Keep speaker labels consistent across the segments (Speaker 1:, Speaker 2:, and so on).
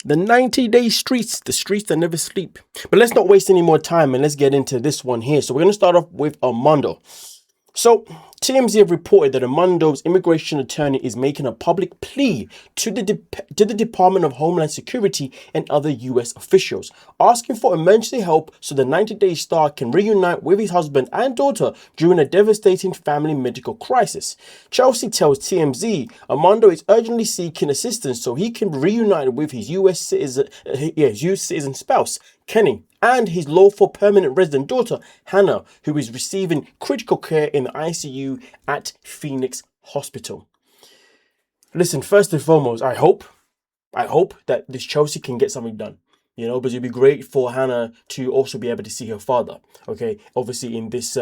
Speaker 1: The 90-day streets, the streets that never sleep. But let's not waste any more time and let's get into this one here. So we're going to start off with Armando. So, TMZ have reported that Armando's immigration attorney is making a public plea to the Department of Homeland Security and other US officials, asking for emergency help so the 90-day star can reunite with his husband and daughter during a devastating family medical crisis. Chelsea tells TMZ Armando is urgently seeking assistance so he can reunite with his US citizen spouse, Kenny, and his lawful permanent resident daughter, Hannah, who is receiving critical care in the ICU at Phoenix Hospital. Listen, first and foremost, I hope that this Chelsea can get something done. You know, because it'd be great for Hannah to also be able to see her father, okay, obviously in this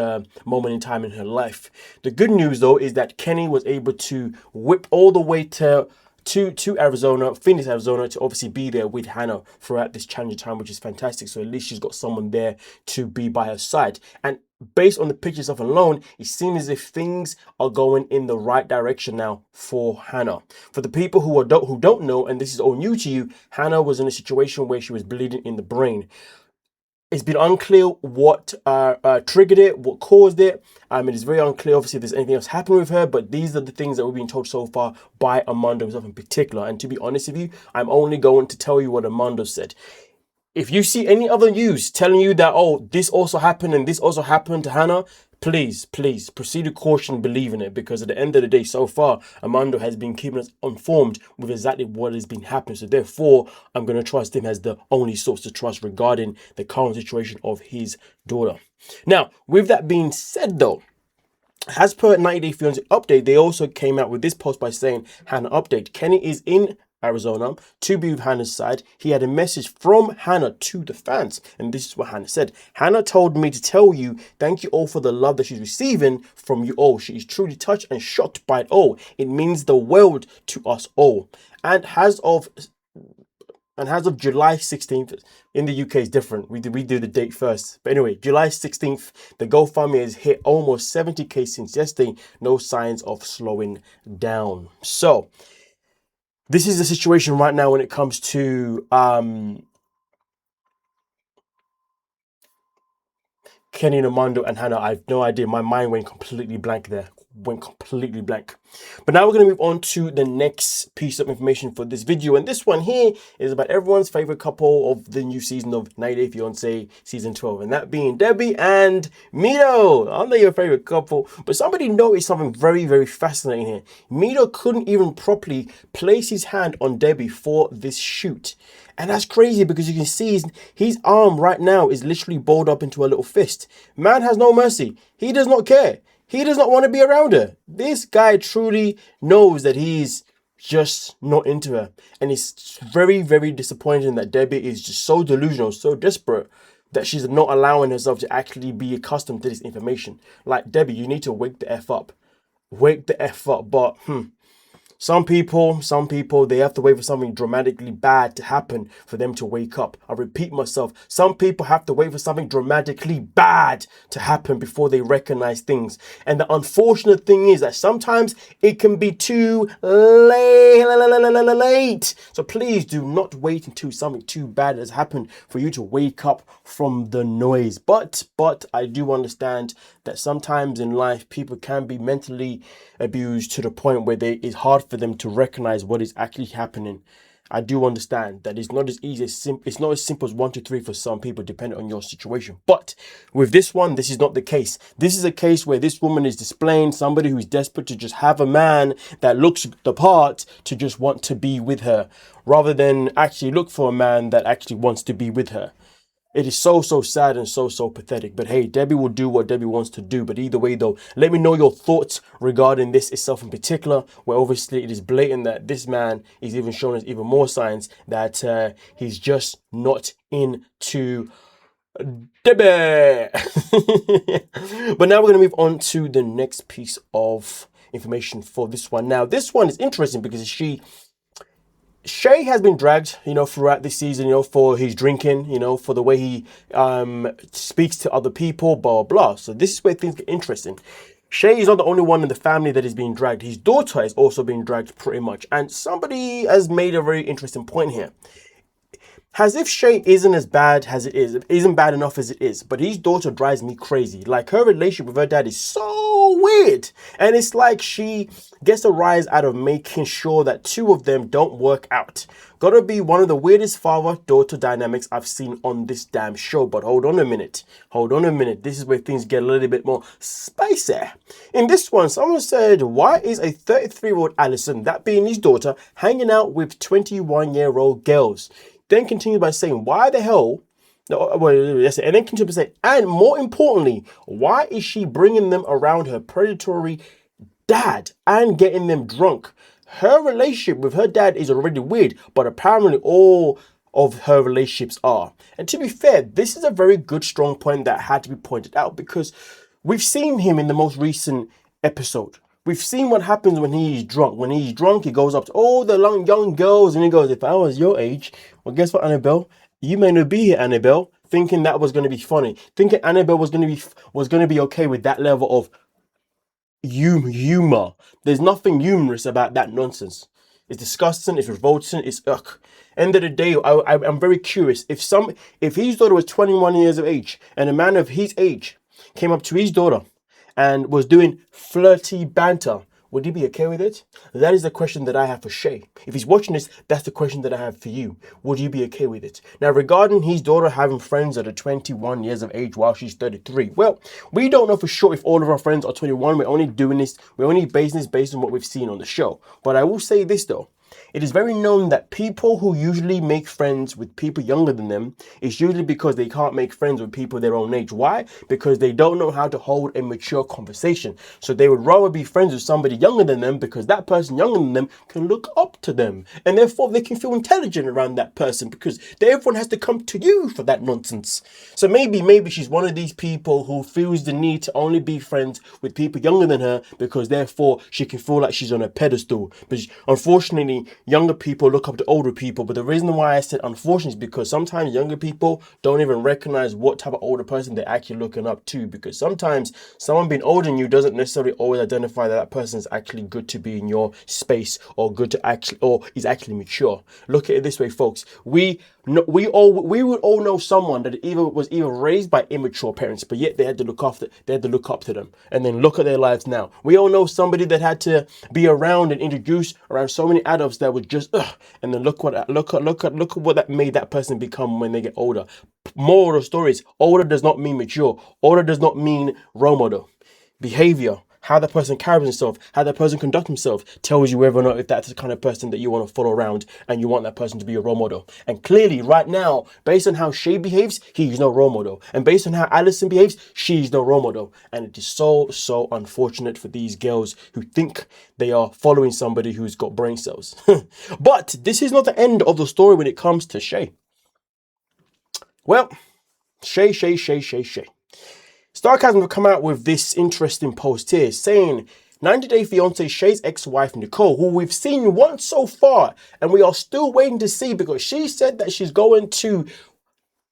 Speaker 1: moment in time in her life. The good news, though, is that Kenny was able to whip all the way to Arizona, Phoenix, Arizona, to obviously be there with Hannah throughout this challenging time, which is fantastic. So at least she's got someone there to be by her side. And based on the pictures of alone, it seems as if things are going in the right direction now for Hannah. For the people who don't know, and this is all new to you, Hannah was in a situation where she was bleeding in the brain. It's been unclear what triggered it, what caused it. It is very unclear, obviously, if there's anything else happened with her, but these are the things that we've been told so far by Armando himself in particular. And to be honest with you, I'm only going to tell you what Armando said. If you see any other news telling you that, oh, this also happened and this also happened to Hannah, please proceed with caution, believe in it, because at the end of the day, so far, Armando has been keeping us informed with exactly what has been happening. So therefore, I'm going to trust him as the only source to trust regarding the current situation of his daughter. Now, with that being said, though, as per 90 Day Fiance update, they also came out with this post by saying, Hannah update, Kenny is in Arizona to be with Hannah's side. He had a message from Hannah to the fans, and this is what Hannah said. Hannah told me to tell you thank you all for the love that she's receiving from you all. She is truly touched and shocked by it all. It means the world to us all. And as of July 16th, in the UK is different. We do the date first. But anyway, July 16th, the GoFundMe has hit almost 70k since yesterday. No signs of slowing down. So this is the situation right now when it comes to Kenny and Armando and Hannah. I have no idea. My mind went completely blank there. Went completely blank. But now we're going to move on to the next piece of information for this video. And this one here is about everyone's favorite couple of the new season of 90 Day Fiance season 12. And that being Debbie and Mido. I know your favorite couple. But somebody noticed something very, very fascinating here. Mido couldn't even properly place his hand on Debbie for this shoot. And that's crazy because you can see his arm right now is literally balled up into a little fist. Man has no mercy. He does not care. He does not want to be around her. This guy truly knows that he's just not into her. And it's very, very disappointing that Debbie is just so delusional, so desperate that she's not allowing herself to actually be accustomed to this information. Like, Debbie, you need to wake the F up. Wake the F up. But, Some people, they have to wait for something dramatically bad to happen for them to wake up. I repeat myself. Some people have to wait for something dramatically bad to happen before they recognize things. And the unfortunate thing is that sometimes it can be too late. So please do not wait until something too bad has happened for you to wake up from the noise. But I do understand that sometimes in life people can be mentally abused to the point where it's hard for them to recognize what is actually happening. I do understand that it's not as easy as it's not as simple as 1, 2, 3 for some people, depending on your situation. But with this one, this is not the case. This is a case where this woman is displaying somebody who is desperate to just have a man that looks the part to just want to be with her, rather than actually look for a man that actually wants to be with her. It is so sad and so pathetic. But hey, Debbie will do what Debbie wants to do. But either way, though, let me know your thoughts regarding this itself in particular, where obviously it is blatant that this man is even showing us even more signs that he's just not into Debbie. But now we're going to move on to the next piece of information for this one. Now, this one is interesting because Shea has been dragged, throughout this season, for his drinking, for the way he speaks to other people, blah, blah. So this is where things get interesting. Shea is not the only one in the family that is being dragged. His daughter is also being dragged pretty much. And somebody has made a very interesting point here. As if Shea isn't as bad as it is, isn't bad enough as it is, but his daughter drives me crazy. Like, her relationship with her dad is so weird. And it's like she gets a rise out of making sure that two of them don't work out. Gotta be one of the weirdest father-daughter dynamics I've seen on this damn show. But hold on a minute. Hold on a minute. This is where things get a little bit more spicy. In this one, someone said, why is a 33-year-old Allison, that being his daughter, hanging out with 21-year-old girls? Then continue by saying, why the hell? And then continue by saying, and more importantly, why is she bringing them around her predatory dad and getting them drunk? Her relationship with her dad is already weird, but apparently all of her relationships are. And to be fair, this is a very good, strong point that had to be pointed out, because we've seen him in the most recent episode. We've seen what happens when he's drunk. When he's drunk, he goes up to all the young girls and he goes, if I was your age, well, guess what, Annabelle? You may not be here, Annabelle, thinking that was going to be funny. Thinking Annabelle was going to be okay with that level of humor. There's nothing humorous about that nonsense. It's disgusting, it's revolting, it's ugh. End of the day, I'm very curious. If his daughter was 21 years of age and a man of his age came up to his daughter and was doing flirty banter, would he be okay with it? That is the question that I have for Shea. If he's watching this, that's the question that I have for you. Would you be okay with it? Now, regarding his daughter having friends that are 21 years of age while she's 33, well, we don't know for sure if all of our friends are 21. We're only basing this based on what we've seen on the show. But I will say this though. It is very known that people who usually make friends with people younger than them is usually because they can't make friends with people their own age. Why? Because they don't know how to hold a mature conversation. So they would rather be friends with somebody younger than them because that person younger than them can look up to them. And therefore they can feel intelligent around that person because everyone has to come to you for that nonsense. So maybe she's one of these people who feels the need to only be friends with people younger than her because therefore she can feel like she's on a pedestal. But unfortunately, younger people look up to older people. But the reason why I said unfortunately is because sometimes younger people don't even recognize what type of older person they're actually looking up to, because sometimes someone being older than you doesn't necessarily always identify that person is actually good to be in your space or good to actually, or is actually mature. Look at it this way, folks. We would all know someone that was raised by immature parents, but yet they had to look up to them, and then look at their lives now. We all know somebody that had to be around and introduced around so many adults that would just and then look at what that made that person become when they get older. Moral of the story is, older does not mean mature. Older does not mean role model. Behavior, how that person carries himself, how that person conducts himself, tells you whether or not if that's the kind of person that you want to follow around and you want that person to be a role model. And clearly, right now, based on how Shea behaves, he's no role model. And based on how Allison behaves, she's no role model. And it is so unfortunate for these girls who think they are following somebody who's got brain cells. But this is not the end of the story when it comes to Shea. Well, Shea. Starcasm have come out with this interesting post here saying 90-Day Fiance Shea's ex-wife Nicole, who we've seen once so far, and we are still waiting to see because she said that she's going to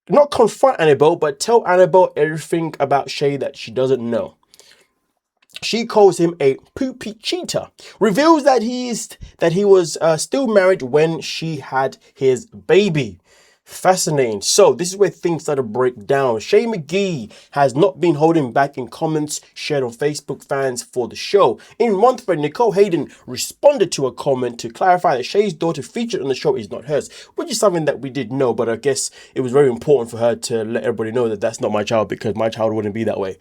Speaker 1: not confront Annabelle, but tell Annabelle everything about Shea that she doesn't know. She calls him a poopy cheater, reveals that he was still married when she had his baby. Fascinating. So this is where things start to break down. Shea McGee has not been holding back in comments shared on Facebook fans for the show. In one thread, Nicole Hayden responded to a comment to clarify that Shea's daughter featured on the show is not hers, which is something that we did know, but I guess it was very important for her to let everybody know that that's not my child, because my child wouldn't be that way.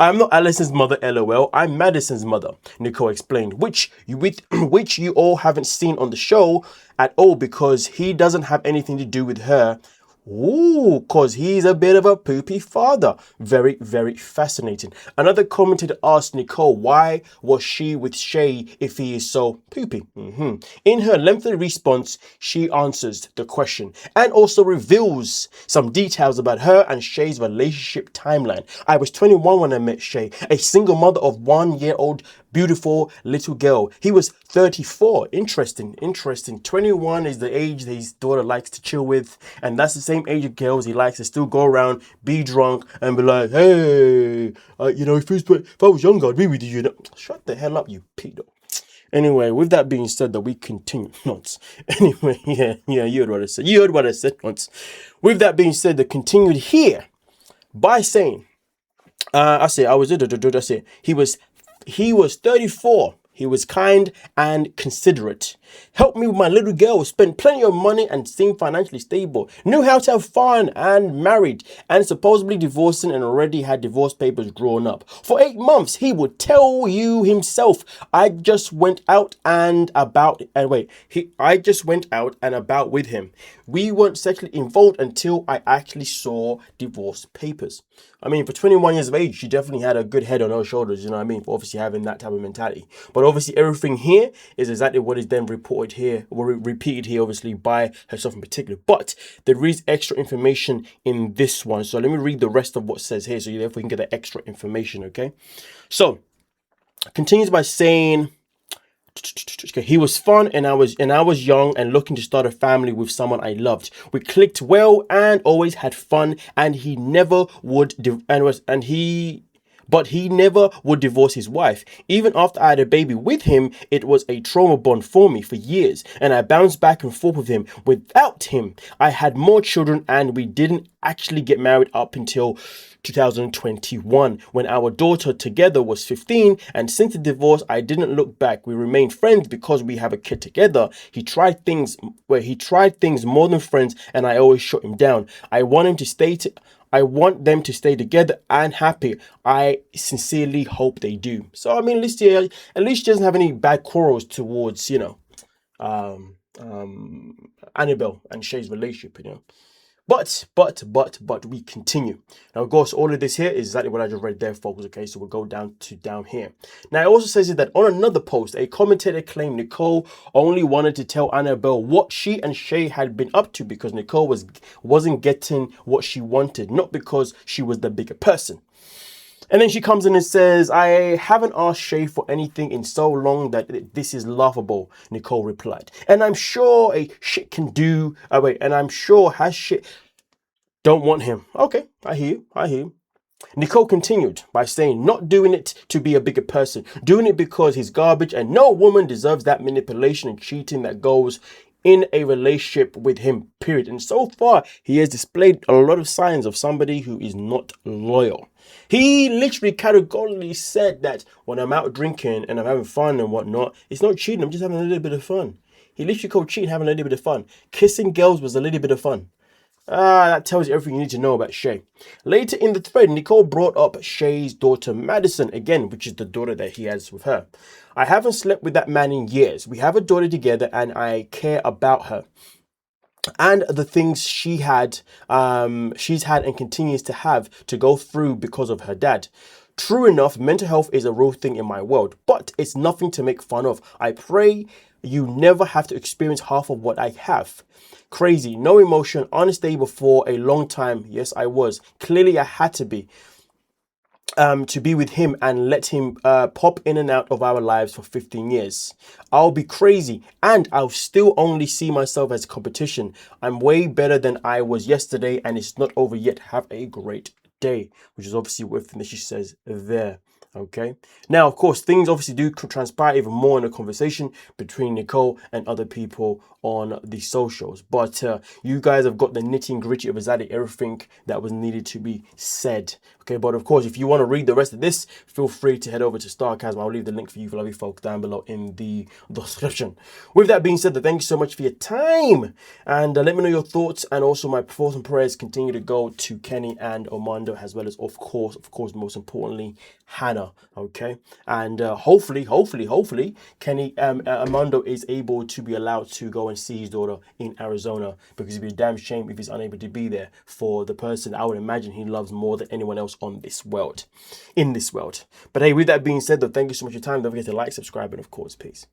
Speaker 1: I'm not Allison's mother, LOL. I'm Madison's mother, Nicole explained, which you all haven't seen on the show at all because he doesn't have anything to do with her. Ooh, because he's a bit of a poopy father. Very, very fascinating. Another commentator asked Nicole why was she with Shea if he is so poopy. In her lengthy response, she answers the question and also reveals some details about her and Shea's relationship timeline. I was 21 when I met Shea, a single mother of 1-year-old beautiful little girl. He was 34. Interesting. 21 is the age that his daughter likes to chill with, and that's the same age of girls he likes to still go around, be drunk, and be like, hey, if I was younger, I'd be with you. Shut the hell up, you pedo. Anyway, with that being said, that we continue. Nonce. Anyway, yeah, you heard what I said. You heard what I said once. With that being said, they continued here by saying, I say I was I say he was 34. He was kind and considerate. Helped me with my little girl, spent plenty of money and seemed financially stable. Knew how to have fun and married and supposedly divorcing and already had divorce papers drawn up. For 8 months, he would tell you himself, I just went out and about I just went out and about with him. We weren't sexually involved until I actually saw divorce papers. I mean, for 21 years of age, she definitely had a good head on her shoulders, you know what I mean, for obviously having that type of mentality. But obviously everything here is exactly what is then reported here, or repeated here, obviously, by herself in particular. But there is extra information in this one. So let me read the rest of what says here, so you therefore can get the extra information, okay? So, continues by saying, he was fun and I was young and looking to start a family with someone I loved. We clicked well and always had fun, and he never would but he never would divorce his wife. Even after I had a baby with him, it was a trauma bond for me for years, and I bounced back and forth with him. Without him, I had more children, and we didn't actually get married up until 2021 when our daughter together was 15, and since the divorce I didn't look back. We remained friends because we have a kid together. He tried things more than friends, and I always shut him down. I want them to stay together and happy. I sincerely hope they do. So I mean, at least she doesn't have any bad quarrels towards, Annabelle and Shay's relationship, But we continue. Now, of course, all of this here is exactly what I just read there, folks. Okay, so we'll go down here. Now, it also says here that on another post, a commentator claimed Nicole only wanted to tell Annabelle what she and Shay had been up to because Nicole wasn't getting what she wanted, not because she was the bigger person. And then she comes in and says, I haven't asked Shay for anything in so long that this is laughable, Nicole replied. And I'm sure a shit can do, and I'm sure has shit don't want him. Okay, I hear you. Nicole continued by saying, not doing it to be a bigger person, doing it because he's garbage and no woman deserves that manipulation and cheating that goes in a relationship with him, period. And so far, he has displayed a lot of signs of somebody who is not loyal. He literally categorically said that when I'm out drinking and I'm having fun and whatnot, it's not cheating, I'm just having a little bit of fun. He literally called cheating having a little bit of fun. Kissing girls was a little bit of fun. That tells you everything you need to know about Shay. Later in the thread, Nicole brought up Shay's daughter Madison again, which is the daughter that he has with her. I haven't slept with that man in years. We have a daughter together and I care about her and the things she's had and continues to have to go through because of her dad. True enough, mental health is a real thing in my world, but it's nothing to make fun of. I pray you never have to experience half of what I have. Crazy, no emotion, unstable for a long time. Yes, I was. Clearly, I had to be with him and let him pop in and out of our lives for 15 years. I'll be crazy and I'll still only see myself as competition. I'm way better than I was yesterday and it's not over yet. Have a great day, which is obviously everything that she says there. Okay. Now, of course, things obviously do transpire even more in a conversation between Nicole and other people on the socials. But you guys have got the nitty and gritty of exactly everything that was needed to be said. Okay. But of course, if you want to read the rest of this, feel free to head over to Starcasm. I'll leave the link for you, lovely folk, down below in the description. With that being said, thank you so much for your time. And let me know your thoughts. And also my thoughts and prayers continue to go to Kenny and Armando, as well as, of course, most importantly, Hannah. Okay. And hopefully, Kenny Armando is able to be allowed to go and see his daughter in Arizona, because it'd be a damn shame if he's unable to be there for the person I would imagine he loves more than anyone else on this world, in this world. But hey, with that being said, though, thank you so much for your time. Don't forget to like, subscribe, and of course, peace.